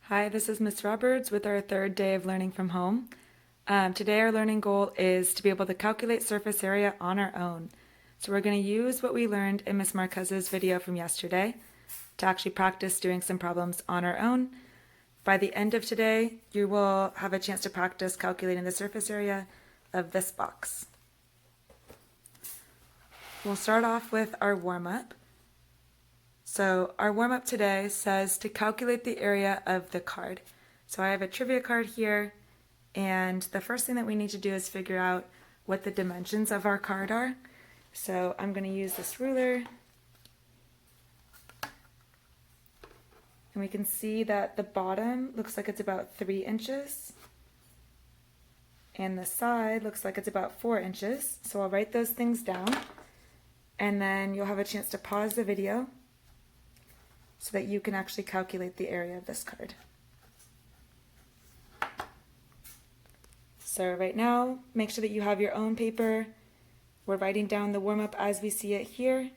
Hi, this is Miss Roberts with our third day of learning from home. Today our learning goal is to be able to calculate surface area on our own. So we're going to use what we learned in Miss Marquez's video from yesterday to actually practice doing some problems on our own. By the end of today, you will have a chance to practice calculating the surface area of this box. We'll start off with our warm-up. So our warm-up today says to calculate the area of the card. So I have a trivia card here, and the first thing that we need to do is figure out what the dimensions of our card are. So I'm going to use this ruler, and we can see that the bottom looks like it's about 3 inches, and the side looks like it's about 4 inches. So I'll write those things down, and then you'll have a chance to pause the video so that you can actually calculate the area of this card. So right now, make sure that you have your own paper. We're writing down the warm-up as we see it here,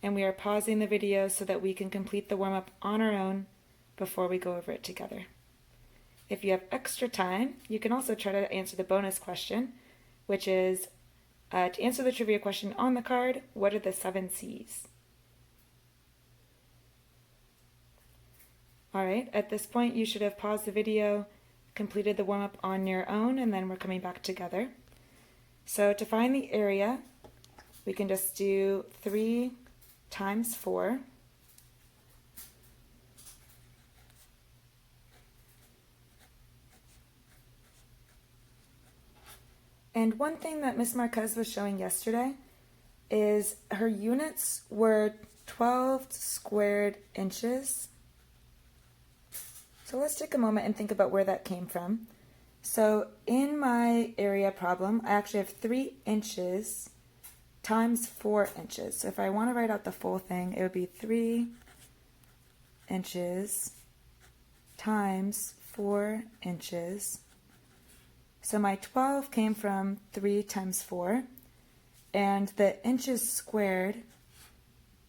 and we are pausing the video so that we can complete the warm-up on our own before we go over it together. If you have extra time, you can also try to answer the bonus question, which is to answer the trivia question on the card, what are the 7 C's? Alright, at this point you should have paused the video, completed the warm-up on your own, and then we're coming back together. So to find the area, we can just do 3 times 4. And one thing that Miss Marquez was showing yesterday is her units were 12 squared inches. So let's take a moment and think about where that came from. So in my area problem, I actually have 3 inches times 4 inches. So if I want to write out the full thing, it would be 3 inches times 4 inches. So my 12 came from 3 times 4, and the inches squared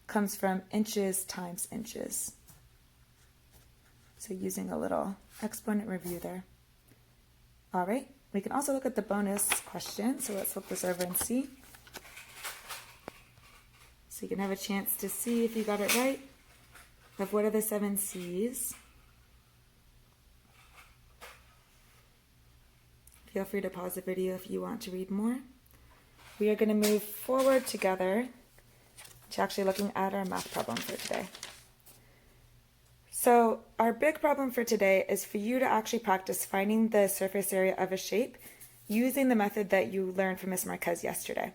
comes from inches times inches. So using a little exponent review there. All right, we can also look at the bonus question. So let's flip this over and see. So you can have a chance to see if you got it right. Of what are the 7 C's? Feel free to pause the video if you want to read more. We are going to move forward together to actually looking at our math problem for today. So our big problem for today is for you to actually practice finding the surface area of a shape using the method that you learned from Miss Marquez yesterday.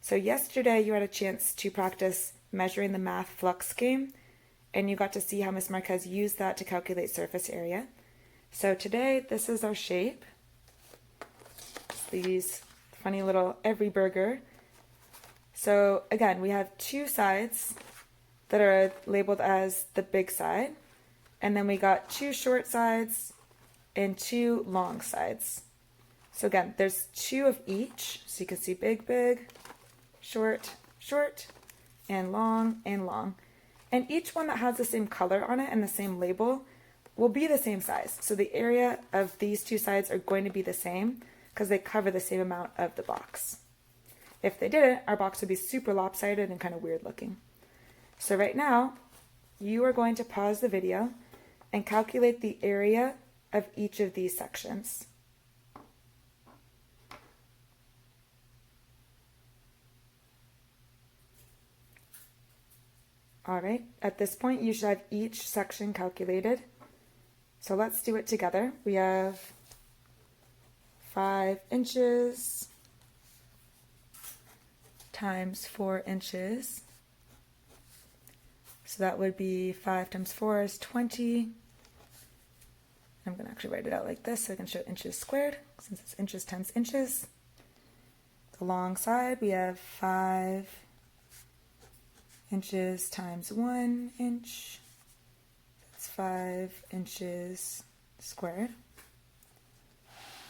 So yesterday you had a chance to practice measuring the math flux game, and you got to see how Miss Marquez used that to calculate surface area. So today this is our shape. It's these funny little every burger. So again, we have 2 sides that are labeled as the big side. And then we got 2 short sides and 2 long sides. So again, there's 2 of each. So you can see big, big, short, short, and long, and long. And each one that has the same color on it and the same label will be the same size. So the area of these 2 sides are going to be the same because they cover the same amount of the box. If they didn't, our box would be super lopsided and kind of weird looking. So right now, you are going to pause the video and calculate the area of each of these sections. All right, at this point you should have each section calculated. So let's do it together. We have 5 inches times 4 inches. So that would be 5 times 4 is 20. I'm going to actually write it out like this so I can show inches squared, since it's inches times inches. The long side, we have 5 inches times 1 inch. That's 5 inches squared.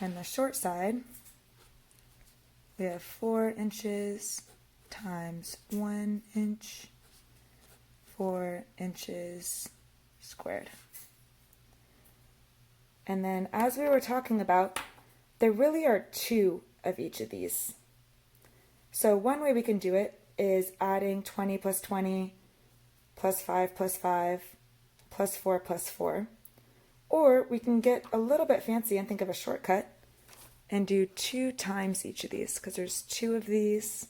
And the short side, we have 4 inches times 1 inch. 4 inches squared. And then as we were talking about, there really are two of each of these. So one way we can do it is adding 20 plus 20 plus 5 plus 5 plus 4 plus 4. Or we can get a little bit fancy and think of a shortcut and do 2 times each of these, because there's 2 of these.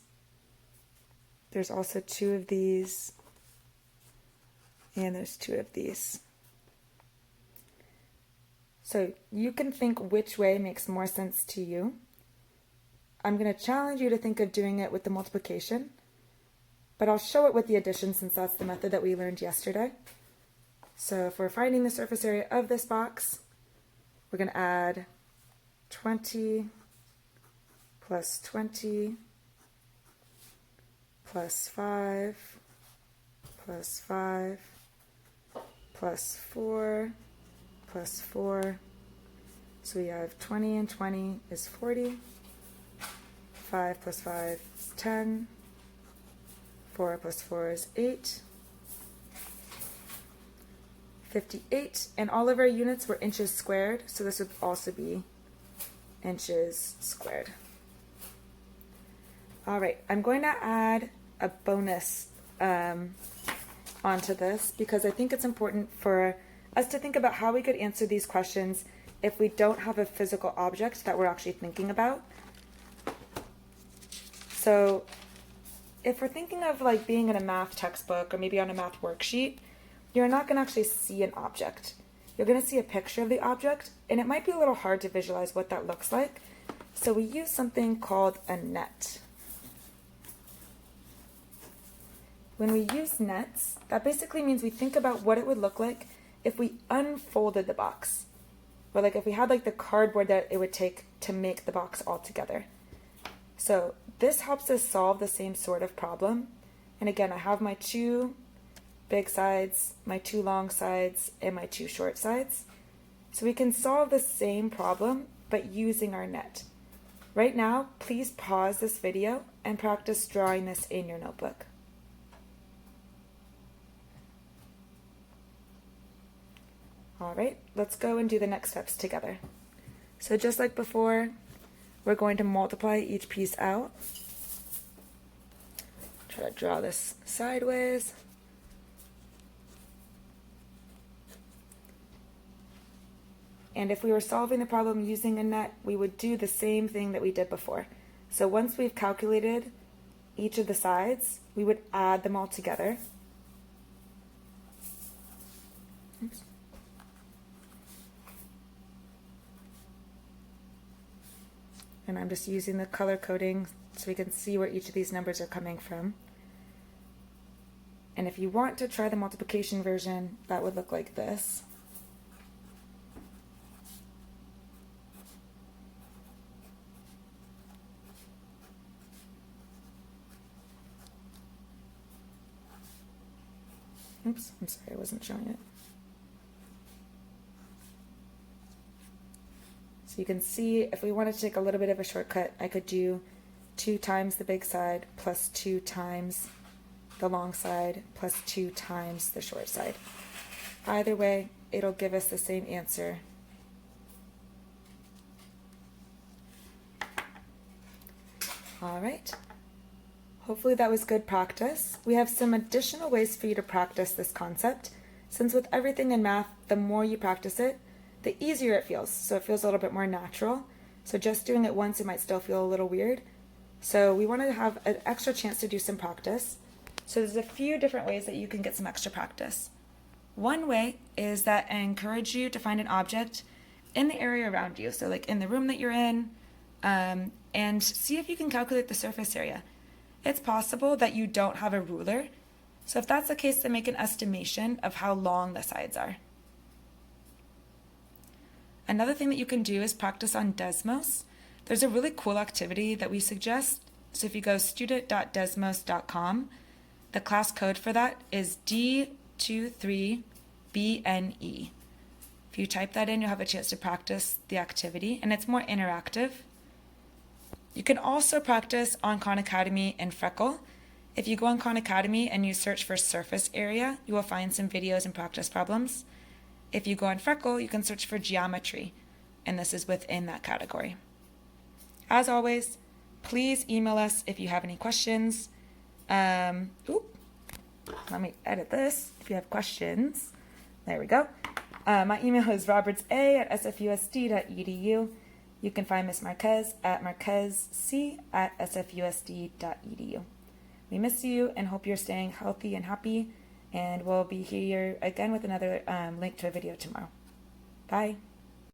There's also 2 of these. And there's 2 of these. So you can think which way makes more sense to you. I'm going to challenge you to think of doing it with the multiplication, but I'll show it with the addition since that's the method that we learned yesterday. So if we're finding the surface area of this box, we're going to add 20 plus 20 plus 5 plus 5 plus 4 plus 4. So we have 20 and 20 is 40. 5 plus 5 is 10. 4 plus 4 is 8. 58. And all of our units were inches squared, so this would also be inches squared. All right, I'm going to add a bonus onto this because I think it's important for us to think about how we could answer these questions if we don't have a physical object that we're actually thinking about. So if we're thinking of like being in a math textbook or maybe on a math worksheet, you're not going to actually see an object. You're going to see a picture of the object, and it might be a little hard to visualize what that looks like. So we use something called a net. When we use nets, that basically means we think about what it would look like if we unfolded the box. Or like if we had like the cardboard that it would take to make the box all together. So this helps us solve the same sort of problem. And again, I have my 2 big sides, my 2 long sides, and my 2 short sides. So we can solve the same problem, but using our net. Right now, please pause this video and practice drawing this in your notebook. All right, let's go and do the next steps together. So just like before, we're going to multiply each piece out. Try to draw this sideways. And if we were solving the problem using a net, we would do the same thing that we did before. So once we've calculated each of the sides, we would add them all together. Oops. And I'm just using the color coding so we can see where each of these numbers are coming from. And if you want to try the multiplication version, that would look like this. Oops, I'm sorry, I wasn't showing it. So you can see if we wanted to take a little bit of a shortcut, I could do 2 times the big side plus 2 times the long side plus 2 times the short side. Either way, it'll give us the same answer. All right. Hopefully that was good practice. We have some additional ways for you to practice this concept, since with everything in math, the more you practice it, the easier it feels. So it feels a little bit more natural. So just doing it once, it might still feel a little weird. So we want to have an extra chance to do some practice. So there's a few different ways that you can get some extra practice. One way is that I encourage you to find an object in the area around you. So like in the room that you're in, and see if you can calculate the surface area. It's possible that you don't have a ruler. So if that's the case, then make an estimation of how long the sides are. Another thing that you can do is practice on Desmos. There's a really cool activity that we suggest. So if you go student.desmos.com, the class code for that is D23BNE. If you type that in, you'll have a chance to practice the activity, and it's more interactive. You can also practice on Khan Academy and Freckle. If you go on Khan Academy and you search for surface area, you will find some videos and practice problems. If you go on Freckle, you can search for geometry, and this is within that category. As always, please email us if you have any questions. Let me edit this. If you have questions, there we go. My email is robertsa@sfusd.edu. You can find Ms. Marquez at marquezc@sfusd.edu. We miss you and hope you're staying healthy and happy, and we'll be here again with another link to a video tomorrow. Bye.